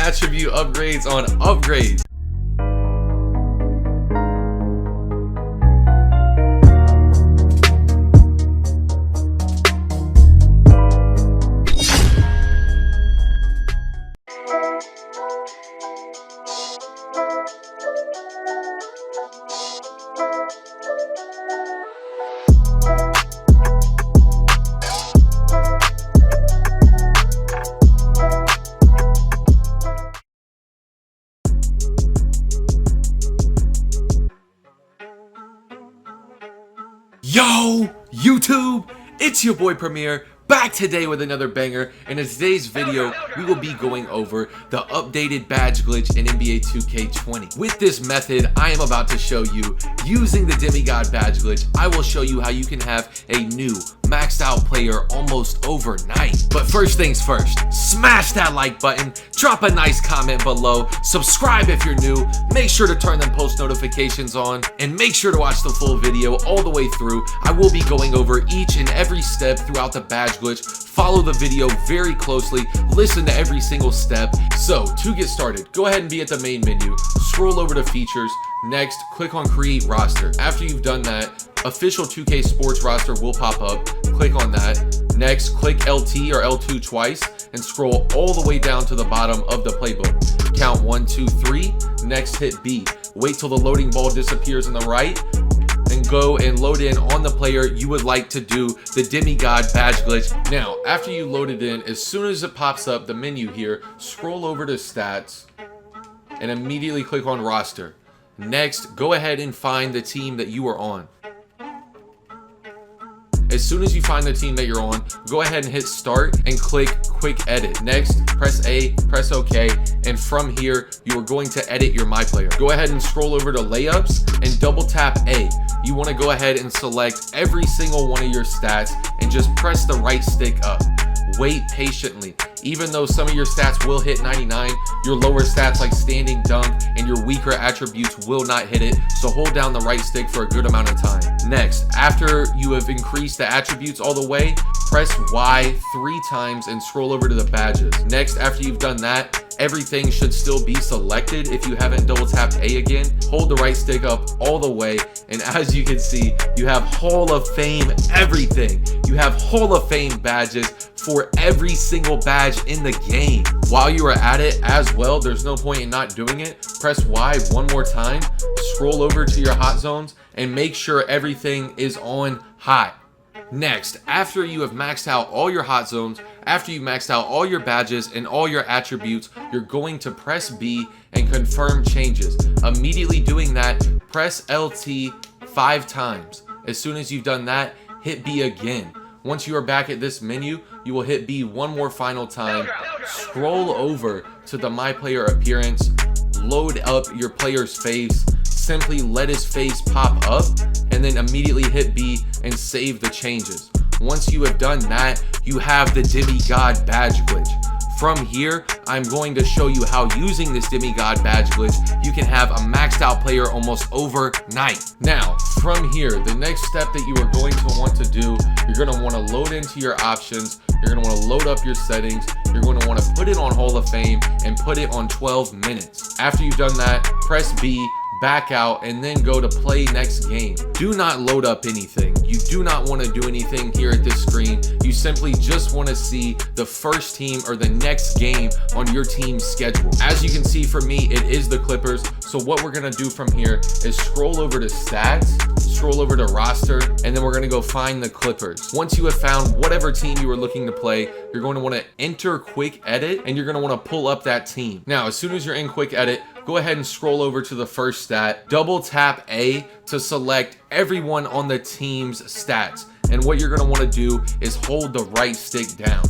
attribute upgrades on upgrades. Yo, YouTube, it's your boy Premier, back today with another banger, and in today's video, we will be going over the updated badge glitch in NBA 2K20. With this method I am about to show you, using the Demigod badge glitch, I will show you how you can have a new maxed out player almost overnight. But first things first, smash that like button, drop a nice comment below, subscribe if you're new, make sure to turn them post notifications on, and make sure to watch the full video all the way through. I will be going over each and every step throughout the badge glitch. Follow the video very closely, listen to every single step. So to get started, go ahead and be at the main menu, scroll over to features, next click on create roster. After you've done that, official 2K sports roster will pop up, click on that. Next click LT or L2 twice and scroll all the way down to the bottom of the playbook. Count 1, 2, 3, next hit B. Wait till the loading ball disappears on the right and go and load in on the player you would like to do the Demigod badge glitch. Now, after you load it in, as soon as it pops up the menu here, scroll over to stats and immediately click on roster. Next, go ahead and find the team that you are on. As soon as you find the team that you're on, go ahead and hit start and click quick edit. Next, press A, press OK, and from here, you are going to edit your My Player. Go ahead and scroll over to layups and double tap A. You want to go ahead and select every single one of your stats and just press the right stick up. Wait patiently. Even though some of your stats will hit 99, your lower stats like standing dunk and your weaker attributes will not hit it, so hold down the right stick for a good amount of time. Next, after you have increased the attributes all the way, press Y 3 times and scroll over to the badges. Next, after you've done that, everything should still be selected. If you haven't double tapped A again, hold the right stick up all the way, and as you can see, you have Hall of Fame everything. You have Hall of Fame badges for every single badge in the game. While you are at it as well, there's no point in not doing it. Press Y one more time, scroll over to your hot zones, and make sure everything is on hot. Next, after you have maxed out all your hot zones, after you maxed out all your badges and all your attributes, you're going to press B and confirm changes. Immediately doing that, press LT 5 times. As soon as you've done that, hit B again. Once you are back at this menu, you will hit B one more final time, scroll over to the My Player appearance, load up your player's face, simply let his face pop up, and then immediately hit B and save the changes. Once you have done that, you have the Demigod badge glitch. From here, I'm going to show you how using this Demigod badge glitch, you can have a maxed out player almost overnight. Now, from here, the next step that you are going to want to do, you're going to want to load into your options, you're going to want to load up your settings, you're going to want to put it on Hall of Fame and put it on 12 minutes. After you've done that, press B, back out, and then go to play next game. Do not load up anything. You do not want to do anything here at this screen. You simply just want to see the first team or the next game on your team's schedule. As you can see for me, it is the Clippers. So what we're going to do from here is scroll over to stats, scroll over to roster, and then we're going to go find the Clippers. Once you have found whatever team you are looking to play, you're going to want to enter quick edit and you're going to want to pull up that team. Now, as soon as you're in quick edit, go ahead and scroll over to the first stat, double tap A to select everyone on the team's stats. And what you're going to want to do is hold the right stick down.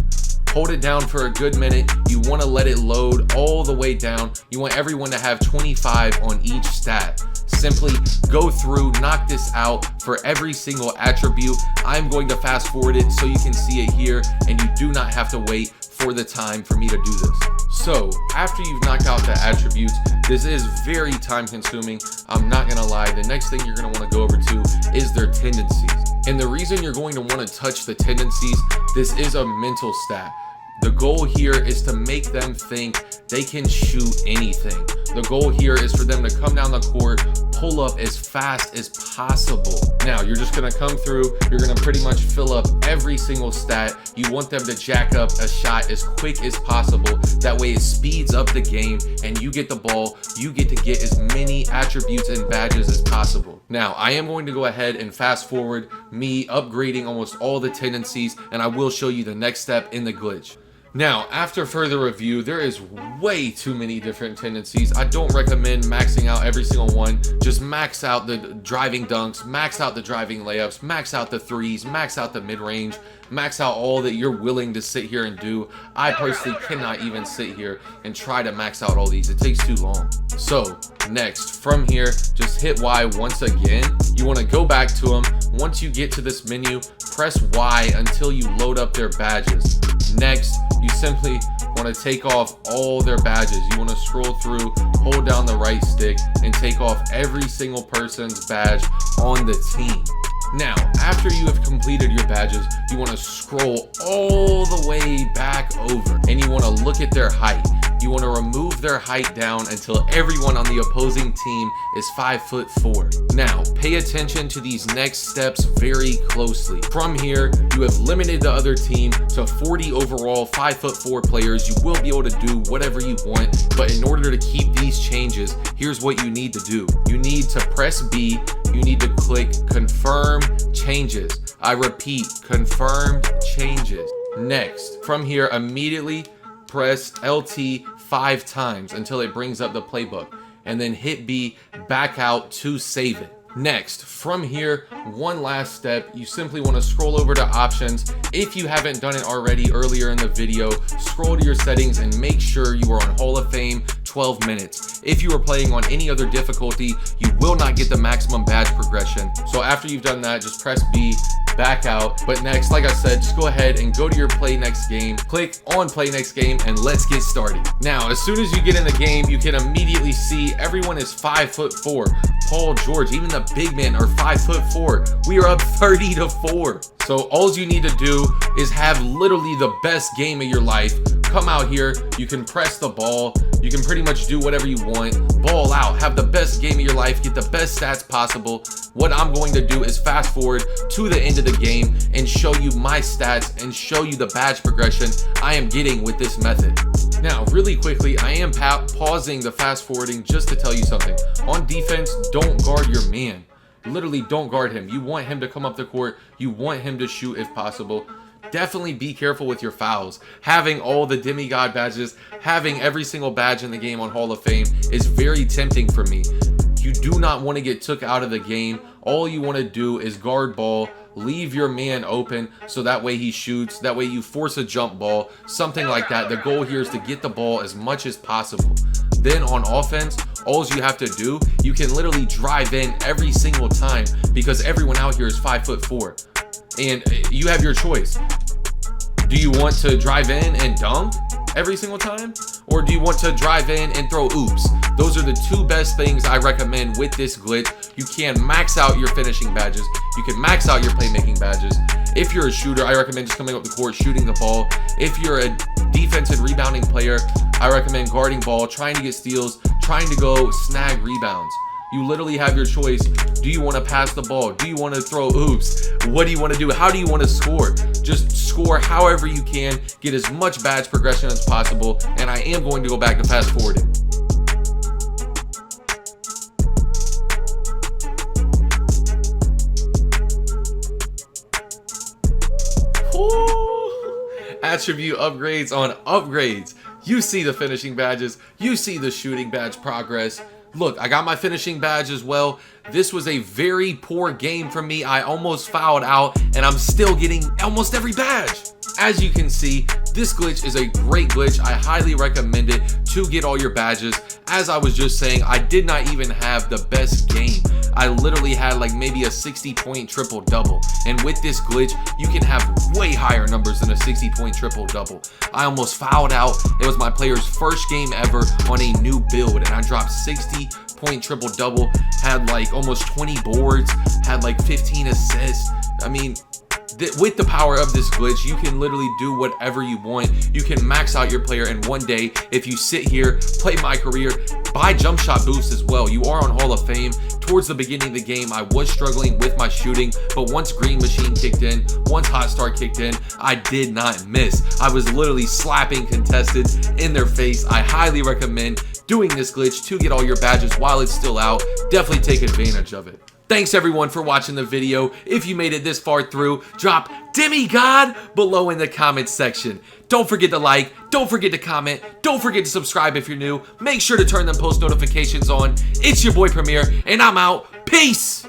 Hold it down for a good minute. You want to let it load all the way down. You want everyone to have 25 on each stat. Simply go through, knock this out for every single attribute. I'm going to fast forward it so you can see it here and you do not have to wait for the time for me to do this. So after you've knocked out the attributes, this is very time consuming. I'm not gonna lie, the next thing you're gonna wanna go over to is their tendencies. And the reason you're going to wanna touch the tendencies, this is a mental stat. The goal here is to make them think they can shoot anything. The goal here is for them to come down the court, pull up as fast as possible. Now, you're just gonna come through, you're gonna pretty much fill up every single stat. You want them to jack up a shot as quick as possible. That way it speeds up the game and you get the ball, you get to get as many attributes and badges as possible. Now, I am going to go ahead and fast forward me upgrading almost all the tendencies, and I will show you the next step in the glitch. Now, after further review, there is way too many different tendencies. I don't recommend maxing out every single one. Just max out the driving dunks, max out the driving layups, max out the threes, max out the mid-range, max out all that you're willing to sit here and do. I personally cannot even sit here and try to max out all these. It takes too long. So, next, from here, just hit Y once again. You want to go back to them. Once you get to this menu, press Y until you load up their badges. Next, you simply want to take off all their badges. You want to scroll through, hold down the right stick, and take off every single person's badge on the team. Now, after you have completed your badges, you want to scroll all the way back over, and you want to look at their height. You want to remove their height down until everyone on the opposing team is 5'4". Now, pay attention to these next steps very closely. From here, you have limited the other team to 40 overall 5'4" players. You will be able to do whatever you want, but in order to keep these changes, here's what you need to do. You need to press B. You need to click confirm changes. I repeat, confirmed changes. Next, from here, immediately press LT 5 times until it brings up the playbook, and then hit B, back out to save it. Next, from here, one last step, you simply want to scroll over to options. If you haven't done it already earlier in the video, scroll to your settings and make sure you are on Hall of Fame 12 minutes. If you are playing on any other difficulty, you will not get the maximum badge progression. So after you've done that, just press B, back out. But next, like I said, just go ahead and go to your play next game, click on play next game, and let's get started. Now, as soon as you get in the game, you can immediately see everyone is 5'4". Paul George, even the big men are 5'4". We are up 30-4. So all you need to do is have literally the best game of your life. Come out here, you can press the ball, you can pretty much do whatever you want, ball out, have the best game of your life, get the best stats possible. What I'm going to do is fast forward to the end of the game and show you my stats and show you the badge progression I am getting with this method. Now, really quickly, I am pausing the fast forwarding just to tell you something. On defense, don't guard your man. Literally, don't guard him. You want him to come up the court. You want him to shoot if possible. Definitely be careful with your fouls. Having all the Demigod badges, having every single badge in the game on Hall of Fame is very tempting for me. You do not want to get took out of the game. All you want to do is guard ball, leave your man open so that way he shoots, that way you force a jump ball, something like that. The goal here is to get the ball as much as possible. Then on offense, all you have to do, you can literally drive in every single time because everyone out here is 5'4". And you have your choice. Do you want to drive in and dunk every single time? Or do you want to drive in and throw oops? Those are the two best things I recommend with this glitch. You can max out your finishing badges. You can max out your playmaking badges. If you're a shooter, I recommend just coming up the court, shooting the ball. If you're a defensive rebounding player, I recommend guarding ball, trying to get steals, trying to go snag rebounds. You literally have your choice. Do you want to pass the ball? Do you want to throw oops? What do you want to do? How do you want to score? Just score however you can. Get as much badge progression as possible. And I am going to go back to fast forwarding. Ooh. Attribute upgrades on upgrades. You see the finishing badges. You see the shooting badge progress. Look, I got my finishing badge as well. This was a very poor game for me. I almost fouled out, and I'm still getting almost every badge. As you can see, this glitch is a great glitch. I highly recommend it to get all your badges. As I was just saying, I did not even have the best game. I literally had like maybe a 60-point triple-double. And with this glitch, you can have way higher numbers than a 60-point triple-double. I almost fouled out. It was my player's first game ever on a new build, and I dropped 60-point triple-double, had like almost 20 boards, had like 15 assists. I mean, with the power of this glitch, you can literally do whatever you want. You can max out your player in one day if you sit here, play My Career, buy jump shot boost as well. You are on Hall of Fame. Towards the beginning of the game, I was struggling with my shooting, but once Green Machine kicked in, once Hot Start kicked in, I did not miss. I was literally slapping contestants in their face. I highly recommend doing this glitch to get all your badges while it's still out. Definitely take advantage of it. Thanks everyone for watching the video. If you made it this far through, drop Demigod below in the comments section. Don't forget to like, don't forget to comment, don't forget to subscribe if you're new. Make sure to turn them post notifications on. It's your boy Premier, and I'm out. Peace!